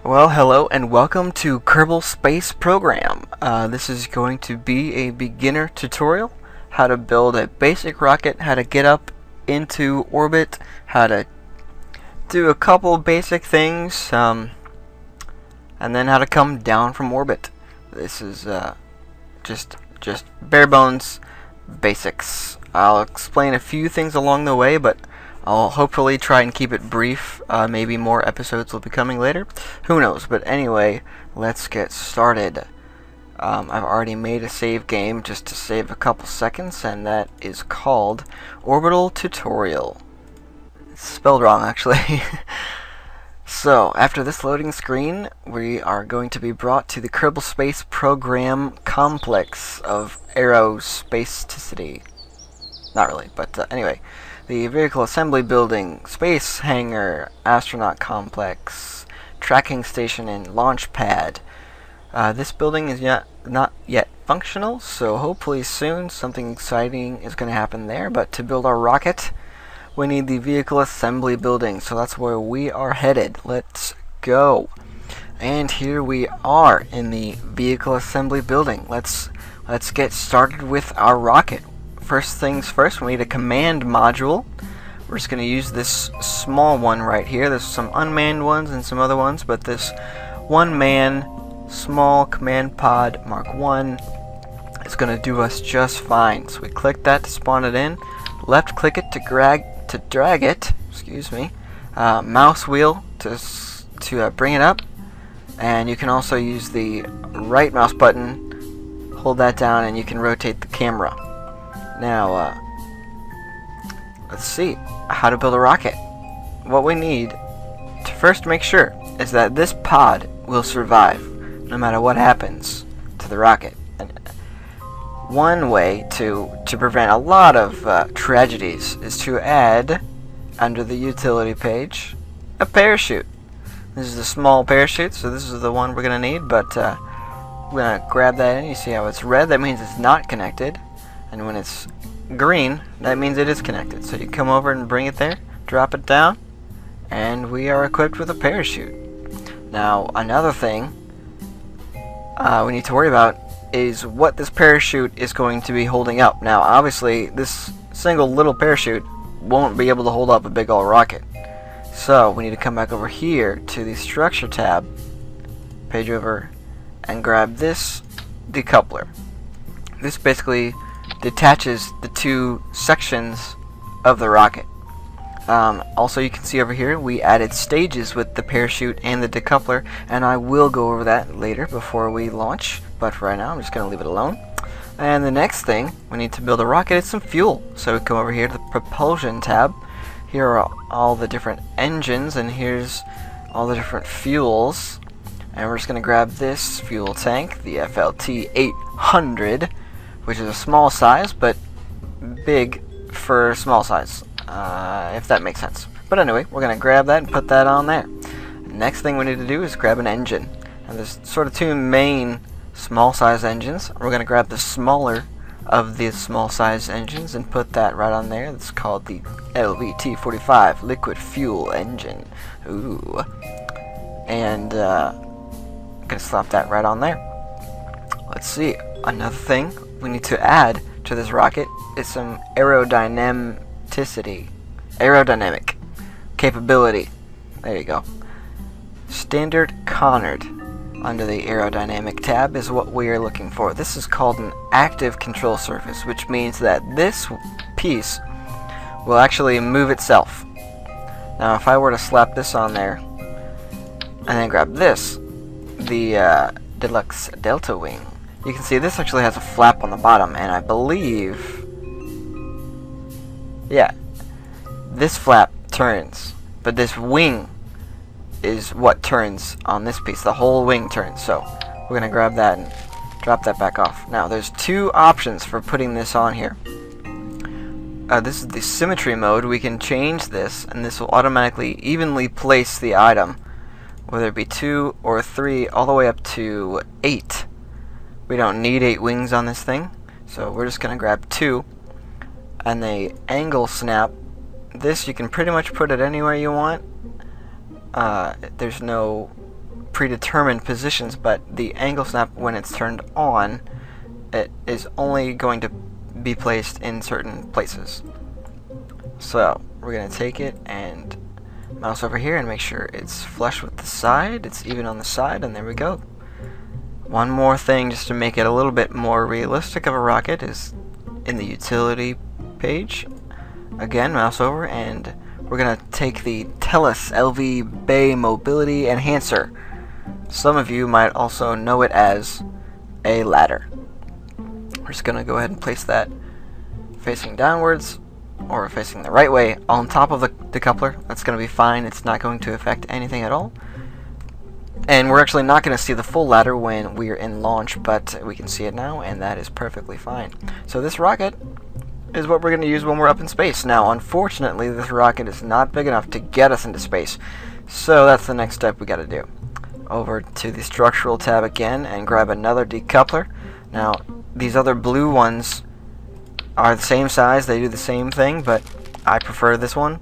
Well, hello and welcome to Kerbal Space Program. This is going to be a beginner tutorial, how to build a basic rocket, how to get up into orbit, how to do a couple basic things, and then how to come down from orbit. This is just bare bones basics. I'll explain a few things along the way, but I'll hopefully try and keep it brief. Maybe more episodes will be coming later. Who knows? But anyway, let's get started. I've already made a save game just to save a couple seconds, and that is called Orbital Tutorial. It's spelled wrong, actually. So, after this loading screen, we are going to be brought to the Kerbal Space Program complex of aerospacicity. Not really, but anyway. The Vehicle Assembly Building, Space Hangar, Astronaut Complex, Tracking Station, and Launch Pad. This building is not yet functional, so hopefully soon something exciting is going to happen there. But to build our rocket, we need the Vehicle Assembly Building, so that's where we are headed. Let's go. And here we are in the Vehicle Assembly Building. Let's get started with our rocket. First things first, we need a command module. We're just going to use this small one right here. There's some unmanned ones and some other ones, but this one-man small command pod Mark 1 is going to do us just fine. So we click that to spawn it in, left click it to drag it, excuse me, mouse wheel to bring it up, and you can also use the right mouse button, hold that down, and you can rotate the camera. Now, let's see how to build a rocket. What we need to first make sure is that this pod will survive no matter what happens to the rocket. And one way to prevent a lot of tragedies is to add, under the utility page, a parachute. This is a small parachute, so this is the one we're going to need, but we're going to grab that in. You see how it's red? That means it's not connected. And when it's green, that means it is connected. So you come over and bring it there, drop it down, and we are equipped with a parachute. Now, another thing we need to worry about is what this parachute is going to be holding up. Now, obviously, this single little parachute won't be able to hold up a big old rocket. So, we need to come back over here to the Structure tab, page over, and grab this decoupler. This basically detaches the two sections of the rocket. Also, you can see over here we added stages with the parachute and the decoupler, and I will go over that later before we launch, but for right now I'm just going to leave it alone. And the next thing we need to build a rocket is some fuel. So we come over here to the Propulsion tab. Here are all the different engines, and here's all the different fuels, and we're just going to grab this fuel tank, the FLT 800, which is a small size, but big for small size, if that makes sense. But anyway, we're going to grab that and put that on there. Next thing we need to do is grab an engine. And there's sort of two main small size engines. We're going to grab the smaller of the small size engines and put that right on there. It's called the LVT-45 Liquid Fuel Engine. Ooh. And I'm going to slap that right on there. Let's see, another thing we need to add to this rocket is some aerodynamic capability. There you go. Standard Connard under the aerodynamic tab is what we are looking for. This is called an active control surface, which means that this piece will actually move itself. Now, if I were to slap this on there and then grab this, the Deluxe Delta Wing, you can see this actually has a flap on the bottom, and I believe, yeah, this flap turns, but this wing is what turns on this piece. The whole wing turns, so we're going to grab that and drop that back off. Now, there's two options for putting this on here. This is the symmetry mode. We can change this, and this will automatically evenly place the item, whether it be 2 or 3, all the way up to 8. We don't need 8 wings on this thing, so we're just going to grab 2. And the angle snap, this you can pretty much put it anywhere you want. There's no predetermined positions, but the angle snap, when it's turned on, it is only going to be placed in certain places. So we're going to take it and mouse over here and make sure it's flush with the side, it's even on the side, and there we go. One more thing just to make it a little bit more realistic of a rocket is in the utility page. Again, mouse over, and we're going to take the TELUS LV Bay Mobility Enhancer. Some of you might also know it as a ladder. We're just going to go ahead and place that facing downwards, or facing the right way, on top of the decoupler. That's going to be fine. It's not going to affect anything at all. And we're actually not going to see the full ladder when we're in launch, but we can see it now, and that is perfectly fine. So this rocket is what we're going to use when we're up in space. Now, unfortunately, this rocket is not big enough to get us into space, so that's the next step we got to do. Over to the structural tab again and grab another decoupler. Now, these other blue ones are the same size, they do the same thing, but I prefer this one.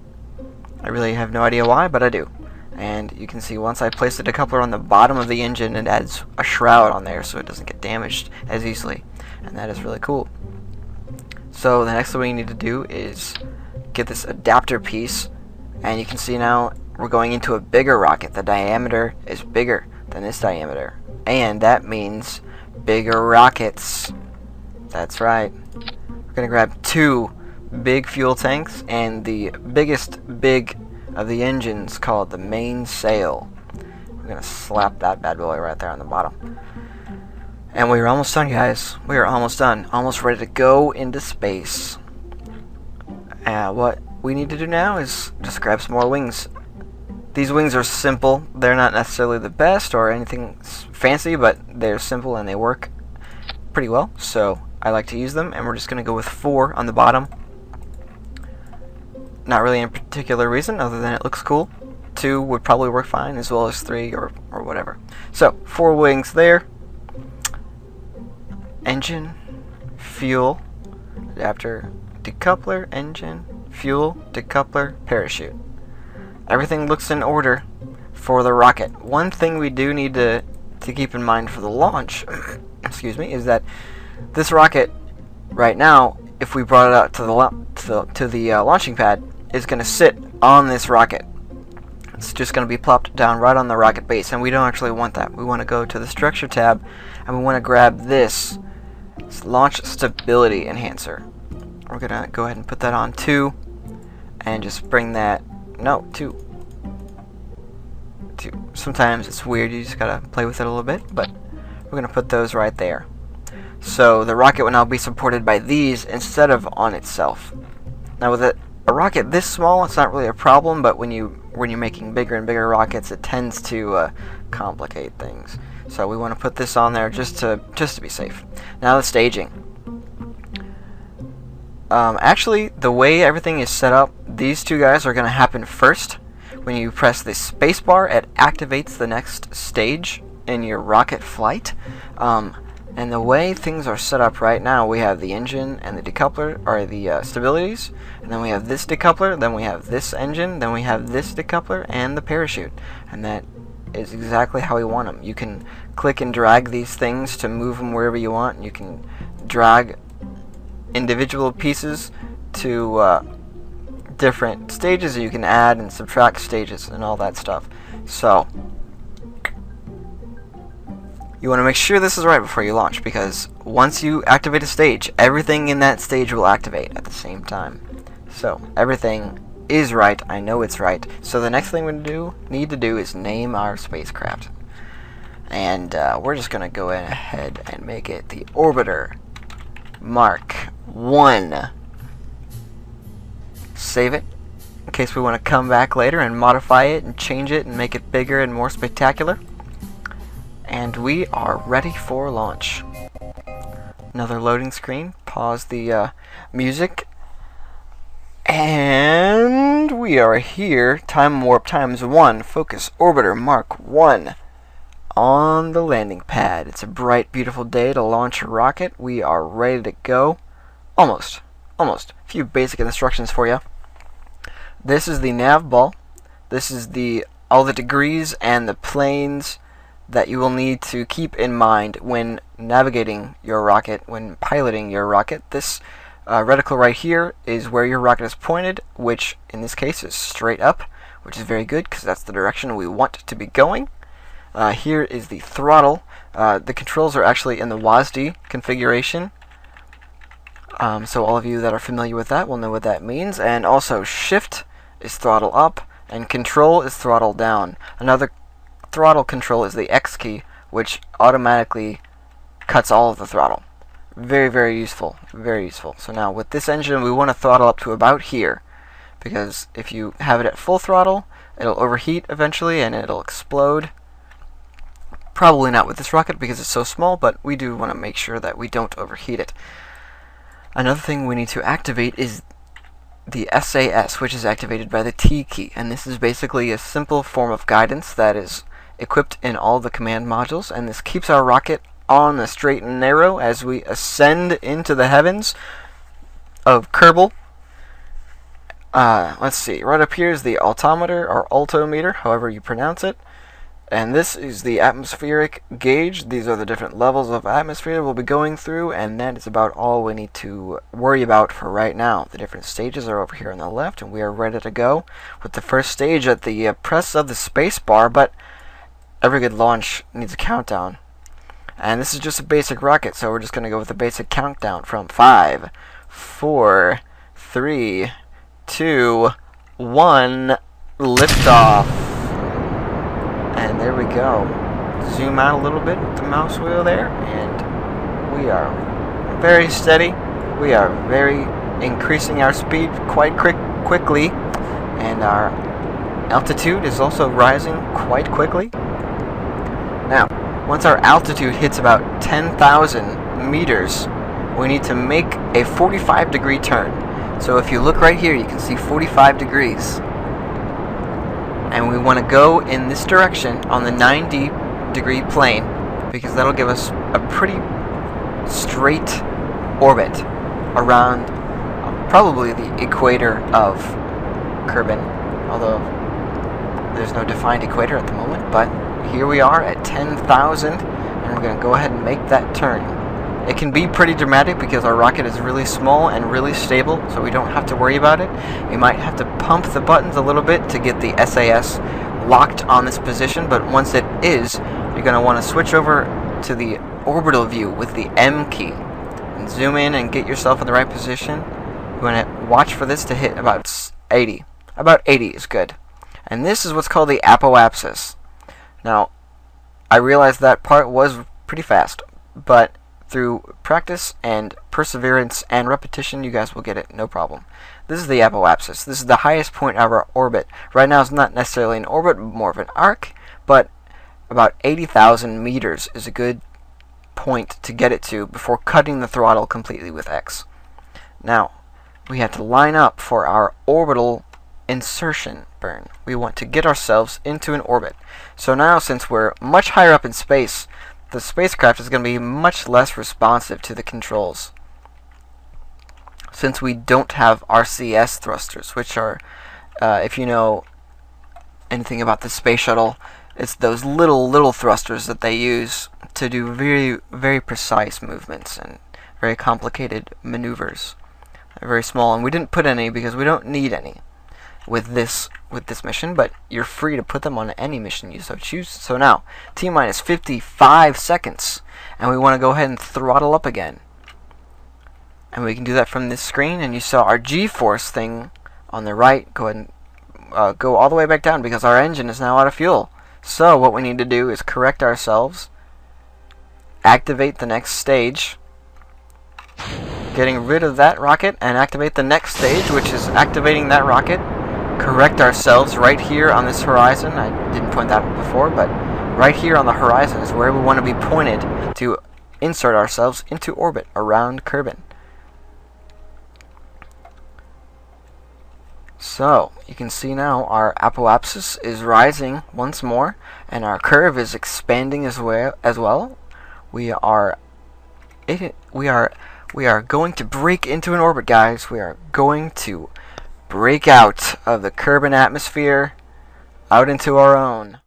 I really have no idea why, but I do. And you can see once I place the decoupler on the bottom of the engine, it adds a shroud on there so it doesn't get damaged as easily, and that is really cool. So the next thing we need to do is get this adapter piece, and you can see now we're going into a bigger rocket. The diameter is bigger than this diameter, and that means bigger rockets. That's right. We're going to grab 2 big fuel tanks, and the biggest big of the engines called the mainsail. We're going to slap that bad boy right there on the bottom. And we're almost done, guys. We are almost done. Almost ready to go into space. What we need to do now is just grab some more wings. These wings are simple. They're not necessarily the best or anything fancy, but they're simple and they work pretty well. So I like to use them, and we're just going to go with 4 on the bottom. Not really any particular reason other than it looks cool. 2 would probably work fine, as well as 3 or whatever. So 4 wings there. Engine, fuel, adapter, decoupler, engine, fuel, decoupler, parachute. Everything looks in order for the rocket. One thing we do need to keep in mind for the launch, excuse me, is that this rocket right now, if we brought it out to the launching pad, is going to sit on this rocket. It's just going to be plopped down right on the rocket base, and we don't actually want that. We want to go to the structure tab, and we want to grab this launch stability enhancer. We're going to go ahead and put that on 2, and just bring that, no, 2. Sometimes it's weird, you just got to play with it a little bit, but we're going to put those right there. So the rocket will now be supported by these instead of on itself. Now with a rocket this small, it's not really a problem, but when you're making bigger and bigger rockets, it tends to complicate things. So we want to put this on there just to be safe. Now the staging. Actually, the way everything is set up, these 2 guys are going to happen first. When you press the spacebar, it activates the next stage in your rocket flight. And the way things are set up right now, we have the engine and the decoupler, or the stabilities, and then we have this decoupler, then we have this engine, then we have this decoupler, and the parachute. And that is exactly how we want them. You can click and drag these things to move them wherever you want. You can drag individual pieces to different stages, or you can add and subtract stages and all that stuff. So you want to make sure this is right before you launch, because once you activate a stage, everything in that stage will activate at the same time. So everything is right. I know it's right. So the next thing we need to do is name our spacecraft. And we're just going to go ahead and make it the Orbiter Mark 1. Save it in case we want to come back later and modify it and change it and make it bigger and more spectacular. And we are ready for launch. Another loading screen. Pause the music. And we are here. Time warp ×1. Focus Orbiter Mark 1 on the landing pad. It's a bright, beautiful day to launch a rocket. We are ready to go. Almost. A few basic instructions for you. This is the nav ball. This is all the degrees and the planes that you will need to keep in mind when navigating your rocket, when piloting your rocket. This reticle right here is where your rocket is pointed, which in this case is straight up, which is very good because that's the direction we want to be going. Here is the throttle. The controls are actually in the WASD configuration. So all of you that are familiar with that will know what that means. And also shift is throttle up and control is throttle down. Another throttle control is the X key, which automatically cuts all of the throttle. Very, very useful. Very useful. So now with this engine we want to throttle up to about here, because if you have it at full throttle it'll overheat eventually and it'll explode. Probably not with this rocket because it's so small, but we do want to make sure that we don't overheat it. Another thing we need to activate is the SAS, which is activated by the T key, and this is basically a simple form of guidance that is equipped in all the command modules, and this keeps our rocket on the straight and narrow as we ascend into the heavens of Kerbal. Let's see, right up here is the altimeter, or altimeter, however you pronounce it. And this is the atmospheric gauge. These are the different levels of atmosphere we'll be going through, and that is about all we need to worry about for right now. The different stages are over here on the left, and we are ready to go with the first stage at the press of the space bar, but every good launch needs a countdown. And this is just a basic rocket, so we're just going to go with the basic countdown from 5, 4, 3, 2, 1, liftoff. And there we go. Zoom out a little bit with the mouse wheel there, and we are very steady. We are very increasing our speed quite quickly, and our altitude is also rising quite quickly. Now, once our altitude hits about 10,000 meters, we need to make a 45-degree turn. So if you look right here, you can see 45 degrees. And we want to go in this direction on the 90-degree plane, because that'll give us a pretty straight orbit around probably the equator of Kerbin, although there's no defined equator at the moment. But here we are at 10,000, and we're going to go ahead and make that turn. It can be pretty dramatic because our rocket is really small and really stable, so we don't have to worry about it. We might have to pump the buttons a little bit to get the SAS locked on this position, but once it is, you're going to want to switch over to the orbital view with the M key and zoom in and get yourself in the right position. You want to watch for this to hit about 80. About 80 is good. And this is what's called the apoapsis. Now, I realize that part was pretty fast, but through practice and perseverance and repetition, you guys will get it, no problem. This is the apoapsis. This is the highest point of our orbit. Right now it's not necessarily an orbit, more of an arc, but about 80,000 meters is a good point to get it to before cutting the throttle completely with X. Now, we have to line up for our orbital insertion burn. We want to get ourselves into an orbit. So now, since we're much higher up in space, the spacecraft is going to be much less responsive to the controls, since we don't have RCS thrusters, which are, if you know anything about the space shuttle, it's those little thrusters that they use to do very, very precise movements and very complicated maneuvers. They're very small, and we didn't put any because we don't need any with this mission, but you're free to put them on any mission you so choose. So now, T-minus 55 seconds, and we want to go ahead and throttle up again. And we can do that from this screen, and you saw our G-force thing on the right go ahead and go all the way back down because our engine is now out of fuel. So what we need to do is correct ourselves, activate the next stage, getting rid of that rocket, and activate the next stage, which is activating that rocket. Correct ourselves right here on this horizon. I didn't point that out before, but right here on the horizon is where we want to be pointed to insert ourselves into orbit around Kerbin. So you can see now our apoapsis is rising once more, and our curve is expanding as well. We are going to break into an orbit, guys. We are going to break out of the Kerbin atmosphere out into our own.